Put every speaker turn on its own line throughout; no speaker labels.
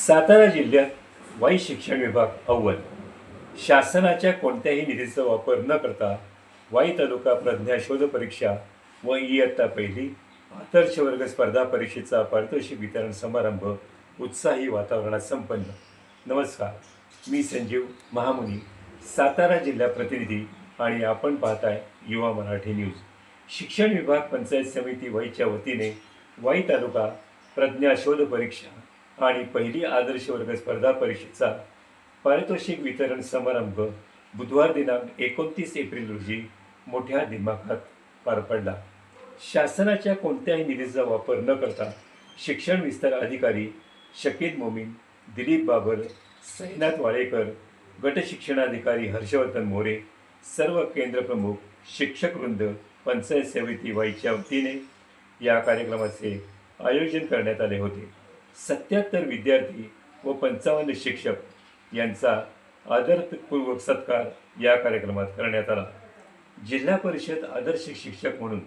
सातारा जिल्ह्यात वाई शिक्षण विभाग अव्वल. शासनाच्या कोणत्याही निधीचा वापर न करता वाई तालुका प्रज्ञा शोध परीक्षा व इयत्ता पहिली आदर्श वर्ग स्पर्धा परीक्षेचा पारितोषिक वितरण समारंभ उत्साही वातावरणात संपन्न. नमस्कार, मी संजीव महामुनी, सातारा जिल्हा प्रतिनिधी आणि आपण पाहताय युवा मराठी न्यूज. शिक्षण विभाग पंचायत समिती वाईच्या वतीने वाई तालुका प्रज्ञा शोध परीक्षा आणि पहिली आदर्श वर्ग स्पर्धा परीक्षेचा पारितोषिक वितरण समारंभ बुधवार दिनांक 29 एप्रिल रोजी मोठ्या दिमाखात पार पडला. शासनाच्या कोणत्याही निधीचा वापर न करता शिक्षण विस्तार अधिकारी शकील मोमीन, दिलीप बाबर, साईनाथ वाळेकर, गट शिक्षणाधिकारी हर्षवर्धन मोरे, सर्व केंद्रप्रमुख, शिक्षकवृंद, पंचायत समिती वाईच्या वतीने या कार्यक्रमाचे आयोजन करण्यात आले होते. 77 विद्यार्थी व 55 शिक्षक यांचा आदरपूर्वक सत्कार या कार्यक्रमात करण्यात आला. जिल्हा परिषद आदर्श शिक्षक म्हणून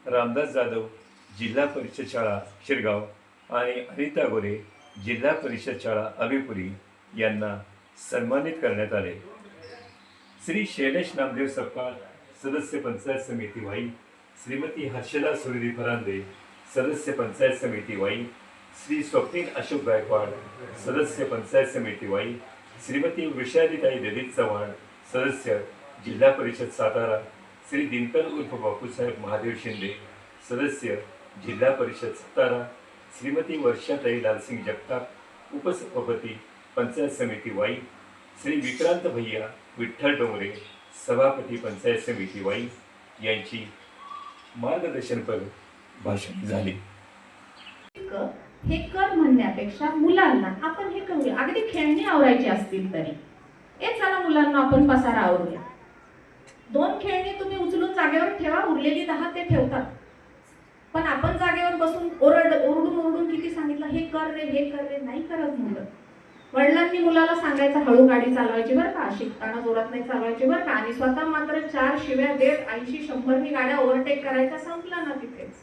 रामदास जाधव, जिल्हा परिषद शाळा शिरगाव आणि अनिता गोरे, जिल्हा परिषद शाळा अभिपुरी यांना सन्मानित करण्यात आले. श्री शैलेश नामदेव सपकाळ, सदस्य पंचायत समिती वाई, श्रीमती हर्षदा सुरेदी फरांदे, सदस्य पंचायत समिती वाई, श्री स्वप्नील अशोक गायकवाड, सदस्य पंचायत समिती वाई, श्रीमती वृषालीताई ललित चव्हाण, सदस्य जिल्हा परिषद सातारा, श्री दिनकर उर्फ बापूसाहेब महादेव शिंदे, सदस्य जिल्हा परिषद सातारा, श्रीमती वर्षाताई लालसिंग जगताप, उपसभापती पंचायत समिती वाई, श्री विक्रांत भैया विठ्ठल डोंगरे, सभापती पंचायत समिती वाई यांची मार्गदर्शनपर भाषण झाले.
हे कर म्हणण्यापेक्षा मुलांना आपण हे करूया. अगदी खेळणी आवरायची असतील तरी चला मुलांना आपण पसारा आवरूया. 2 खेळणी तुम्ही उचलून जागेवर ठेवा, उरलेली 10 ते ठेवतात. पण आपण जागेवर बसून ओरडून किती सांगितलं हे कर रे नाही करत मुलं. वडिलांनी मुलाला सांगायचं हळू गाडी चालवायची बरं का, शिकताना जोरात नाही चालवायची बरं का, आणि स्वतः मात्र 4 शिव्या देत 80-100 गाड्या ओव्हरटेक करायच्या, संपला ना तिथेच.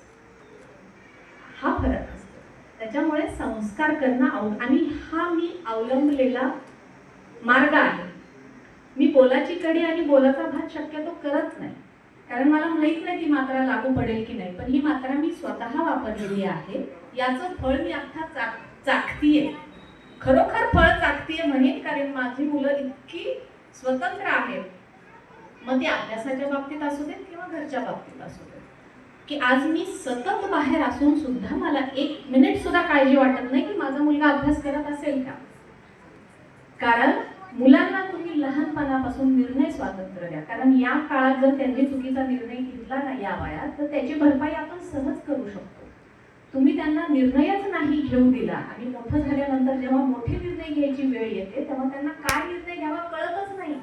हा फरक असतो. त्याच्यामुळे संस्कार करणं आणि हा मी अवलंबलेला मार्ग आहे. मी बोलाची कडी आणि बोलाचा भात शक्यतो करत नाही, कारण मला माहित नाही ती मात्रा लागू पडेल की नाही. पण ही मात्रा मी स्वतः वापरलेली आहे. याचं फळ मी आता चाखतीये, खरोखर फळ चाखतीये म्हणेन, कारण माझी मुलं इतकी स्वतंत्र आहेत, मग ते अभ्यासाच्या बाबतीत असू देत किंवा घरच्या बाबतीत असू देत, की आज मी सतत बाहेर असून सुद्धा मला 1 मिनिट सुद्धा काळजी वाटत नाही की माझा मुलगा अभ्यास करत असेल का. कारण मुलांना तुम्ही लहानपणापासून निर्णय स्वातंत्र्य द्या. कारण या काळात जर त्यांनी चुकीचा निर्णय घेतला ना या वयात, तर त्याची भरपाई आपण सहज करू शकतो. तुम्ही त्यांना निर्णयच नाही घेऊ दिला आणि मोठं झाल्यानंतर जेव्हा मोठे निर्णय घ्यायची वेळ येते तेव्हा त्यांना काय निर्णय घ्यावा कळतच नाही,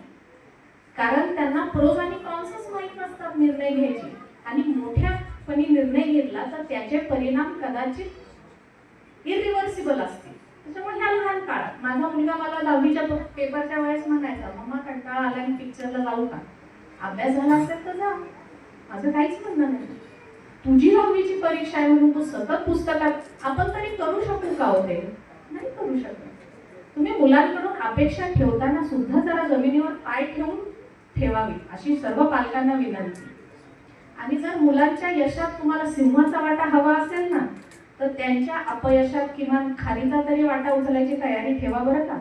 कारण त्यांना प्रोज आणि कॉन्सच माहीत नसतात निर्णय घ्यायचे. आणि मोठ्यापणी निर्णय घेतला तर त्याचे परिणाम कदाचित इरिव्हर्सिबल असतील. त्याच्यामुळे ह्या लहान काळात माझा मुलगा मला 10वीच्या पेपरच्या वेळेस म्हणायचा, मम्मा कंटाळा आला आणि पिक्चरला जाऊ का, अभ्यास झाला असेल तर जा, माझं काहीच म्हणणं नाही. तुझी 10वीची परीक्षा आहे म्हणून तू सतत पुस्तकात, आपण तरी करू शकू का होते, नाही करू शकत. तुम्ही मुलांकडून अपेक्षा ठेवताना सुद्धा जरा जमिनीवर पाय ठेवून ठेवावी अशी सर्व पालकांना विनंती. आणि जर मुलांच्या यशात तुम्हाला सिंहाचा वाटा हवा असेल ना, तर त्यांच्या अपयशात किमान खारीचा तरी वाटा उचलायची तयारी ठेवा बरं का.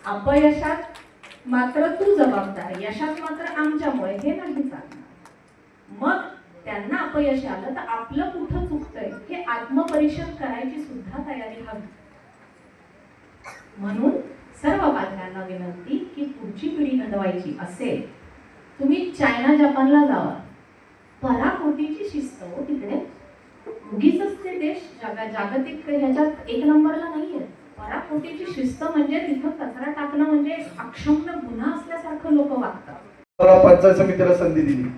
अपयशात मात्र तू जबाबदार, यशात मात्र आमच्यामुळे, हे नाही चालणार. मग त्यांना अपयश आलं तर आपलं कुठं चुकतंय हे आत्मपरीक्षण करायची सुद्धा तयारी हवी. म्हणून सर्व पालकांना विनंती की पुढची पिढी घडवायची असेल, तुम्ही चायना जपानला जावा, पराकोटीची शिस्त हो तिकडे. उगीच ते देश जागतिक ह्याच्यात 1 नंबरला नाहीये. पराकोटीची शिस्त म्हणजे तिथं कचरा टाकणं म्हणजे अक्षम्य गुन्हा असल्यासारखं लोक वागतात.
पंचायत समितीला संधी दिली,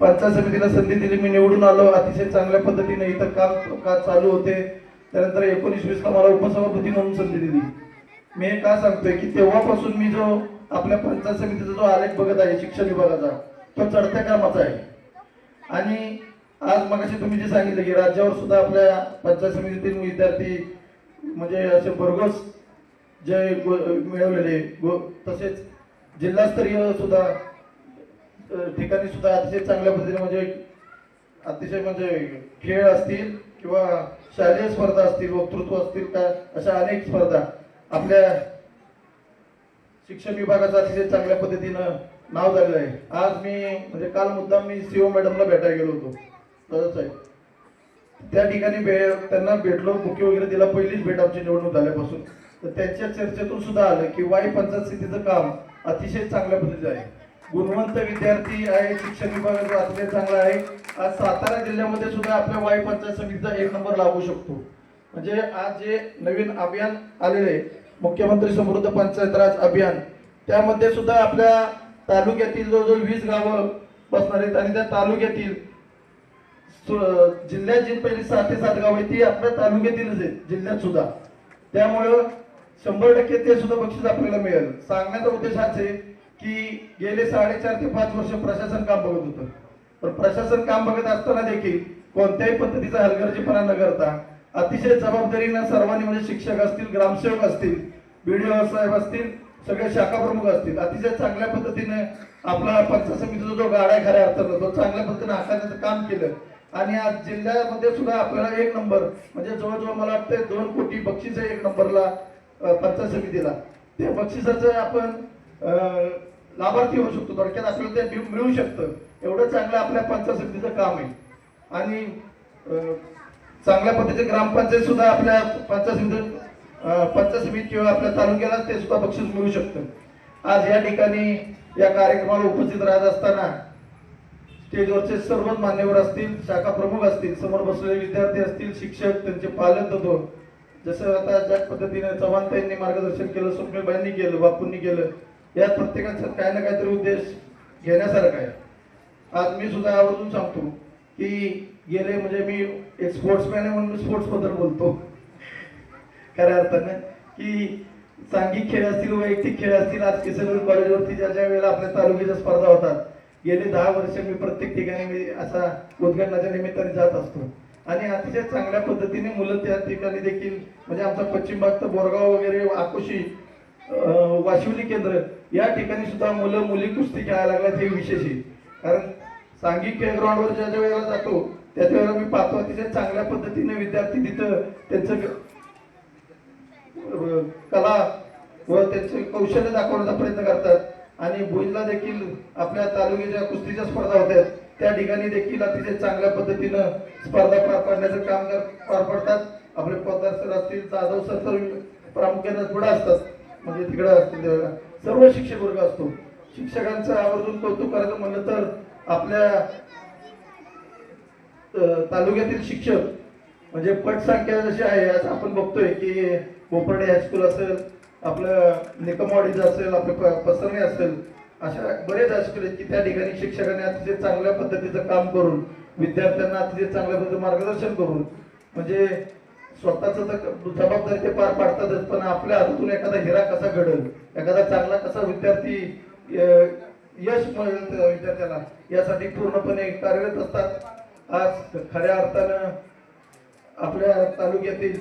पंचायत समितीला संधी दिली, मी निवडून आलो. अतिशय चांगल्या पद्धतीने इथं काम चालू होते. त्यानंतर 19-20ला मला उपसभापती म्हणून संधी दिली. मी हे का सांगतोय की तेव्हापासून मी जो आपल्या पंचायत समितीचा जो आलेख बघत आहे शिक्षण विभागाचा, तो चढत्या क्रमाचा आहे. आणि आज मगाशी तुम्ही जे सांगितलं की राज्यावर सुद्धा आपल्या पंचायत समितीतील विद्यार्थी म्हणजे असे भरघोस जय मिळवलेले तसेच जिल्हास्तरीय सुद्धा ठिकाणी सुद्धा अतिशय चांगल्या पद्धतीने म्हणजे अतिशय म्हणजे खेळ असतील किंवा शालेय स्पर्धा असतील, वक्तृत्व असतील का अशा अनेक स्पर्धा आपल्या शिक्षण विभागाचं अतिशय चांगल्या पद्धतीनं नाव झालेलं आहे. आज मी म्हणजे काल मुद्दाम मी सीओ मॅडमला भेटायला गेलो होतो तसंच आहे. त्या ठिकाणी त्यांना भेटलो, बुके वगैरे दिला, पहिलीच भेट आमची निवडणूक झाल्यापासून. तर त्यांच्या चर्चेतून सुद्धा आलं की वाई पंचायत समितीचं काम अतिशय चांगल्या पद्धतीचं आहे, गुणवंत विद्यार्थी आहे, शिक्षण विभागाचं अतिशय चांगलं आहे. आज सातारा जिल्ह्यामध्ये सुद्धा आपल्या वाई पंचायत समितीचा 1 नंबर लागू शकतो. म्हणजे आज जे नवीन अभियान आलेले मुख्यमंत्री समृद्ध पंचायत राज अभियान, त्यामध्ये सुद्धा आपल्या तालुक्यातील जवळजवळ 20 गावं बसणार आहेत आणि त्या तालुक्यातील जिल्ह्यात जी पहिली 6 ते 7 गाव आहेत ती आपल्या तालुक्यातीलच आहेत जिल्ह्यात सुद्धा. त्यामुळं 100% ते सुद्धा बक्षीस आपल्याला मिळेल. सांगण्याचा उद्देश हाच आहे की गेले 4.5 ते 5 वर्ष प्रशासन काम बघत होतं, पण प्रशासन काम बघत असताना देखील कोणत्याही पद्धतीचा हलगर्जीपणा न करता अतिशय जबाबदारीनं सर्वांनी म्हणजे शिक्षक असतील, ग्रामसेवक असतील, BDO साहेब असतील, सगळे शाखा प्रमुख असतील, अतिशय चांगल्या पद्धतीने आपला पंचायत समितीचा जो गाडा आहे खऱ्या अर्थानं तो चांगल्या पद्धतीने हाताळण्याचं काम केलं. आणि आज जिल्ह्यामध्ये सुद्धा आपल्याला 1 नंबर म्हणजे जवळजवळ मला वाटतं 2 कोटी बक्षीस आहे 1 नंबरला पंचायत समितीला. त्या बक्षिसाचं आपण लाभार्थी होऊ शकतो, थोडक्यात आपल्याला ते मिळू शकतं. एवढं चांगलं आपल्या पंचायत समितीचं काम आहे. आणि चांगल्या पद्धतीचे ग्रामपंचायत सुद्धा आपल्या पंचायत समिती किंवा आपल्या तालुक्याला ते सुद्धा बक्षीस मिळू शकतं. आज या ठिकाणी या कार्यक्रमाला उपस्थित राहत असताना स्टेजवरचे सर्वच मान्यवर असतील, शाखा प्रमुख असतील, समोर बसलेले विद्यार्थी असतील, शिक्षक, त्यांचे पालक तत्व, जसं आता ज्या पद्धतीने चव्हाणताईंनी मार्गदर्शन केलं, स्वप्नीलबाईंनी केलं, बापूंनी केलं, या प्रत्येकाचा काही ना काहीतरी उद्देश घेण्यासारखा आहे. आज मी सुद्धा आवर्जून सांगतो की गेले म्हणजे मी एक स्पोर्ट्समॅन आहे म्हणून स्पोर्ट्स बद्दल बोलतो खऱ्या अर्थानं की सांघिक खेळ असतील, वैयक्तिक खेळ असतील, आज किशनगड कॉलेजवरती ज्या ज्या वेळेला आपल्या तालुक्याच्या स्पर्धा होतात गेले 10 वर्ष मी प्रत्येक ठिकाणी मी असा उद्घाटनाच्या निमित्ताने जात असतो आणि अतिशय चांगल्या पद्धतीने मुलं त्या ठिकाणी देखील म्हणजे आमचा पश्चिम भाग तर बोरगाव वगैरे, आकोशी, वाशिवली केंद्र या ठिकाणी सुद्धा मुलं मुली कुस्ती खेळायला लागल्यात हे विशेष आहे. कारण सांघिक खेळ ग्राउंडवर ज्या ज्या वेळेला जातो त्या वेळेला मी पाहतो अतिशय चांगल्या पद्धतीने विद्यार्थी तिथं त्यांचं कला व त्यांचे कौशल्य दाखवण्याचा प्रयत्न करतात. आणि भुजला देखील आपल्या तालुक्याच्या कुस्तीच्या स्पर्धा होत्या त्या ठिकाणी देखील अतिशय चांगल्या पद्धतीनं स्पर्धा पार पाडण्याचं काम पार पडतात. आपले पोद्दार सर असतील, जाधव सर तर प्रामुख्याने पुढे असतात, म्हणजे तिकडे असतील त्यावेळेला सर्व शिक्षक वर्ग असतो. शिक्षकांचं आवर्जून कौतुक करायचं म्हणलं तर आपल्या तालुक्यातील शिक्षक म्हणजे पटसंख्या जशी आहे आज आपण बघतोय की बोपर्डे हायस्कूल असेल, आपलं निकमवाडीचं असेल, आपलं पसरणे असेल, अशा बरेच हायस्कूल आहेत की त्या ठिकाणी शिक्षकांनी अतिशय चांगल्या पद्धतीचं काम करून विद्यार्थ्यांना अतिशय चांगल्या पद्धतीचं मार्गदर्शन करून म्हणजे स्वतःच जबाबदारी ते पार पाडतातच, पण आपल्या हातातून एखादा हिरा कसा घडेल, एखादा चांगला कसा विद्यार्थी यश मिळेल विद्यार्थ्याला यासाठी पूर्णपणे कार्यरत असतात. आज खऱ्या अर्थानं आपल्या तालुक्यातील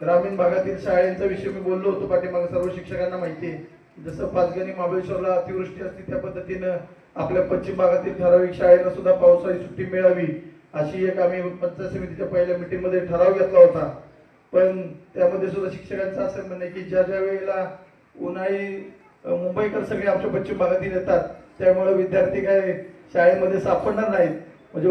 ग्रामीण भागातील शाळेंचा विषय मी बोललो होतो पाठीमागे, सर्व शिक्षकांना माहिती आहे. जसं पाचगणी महाबळेश्वरला अतिवृष्टी असते त्या पद्धतीनं आपल्या पश्चिम भागातील ठराविक शाळेला सुद्धा पावसाळी सुट्टी मिळावी अशी एक आम्ही पंचायत समितीच्या पहिल्या मीटिंग मध्ये ठराव घेतला होता. पण त्यामध्ये सुद्धा शिक्षकांचं असं म्हणणं की ज्या ज्या वेळेला उन्हाळी मुंबईकर सगळे आमच्या पश्चिम भागातील येतात त्यामुळे विद्यार्थी काय शाळेमध्ये सापडणार नाहीत. म्हणजे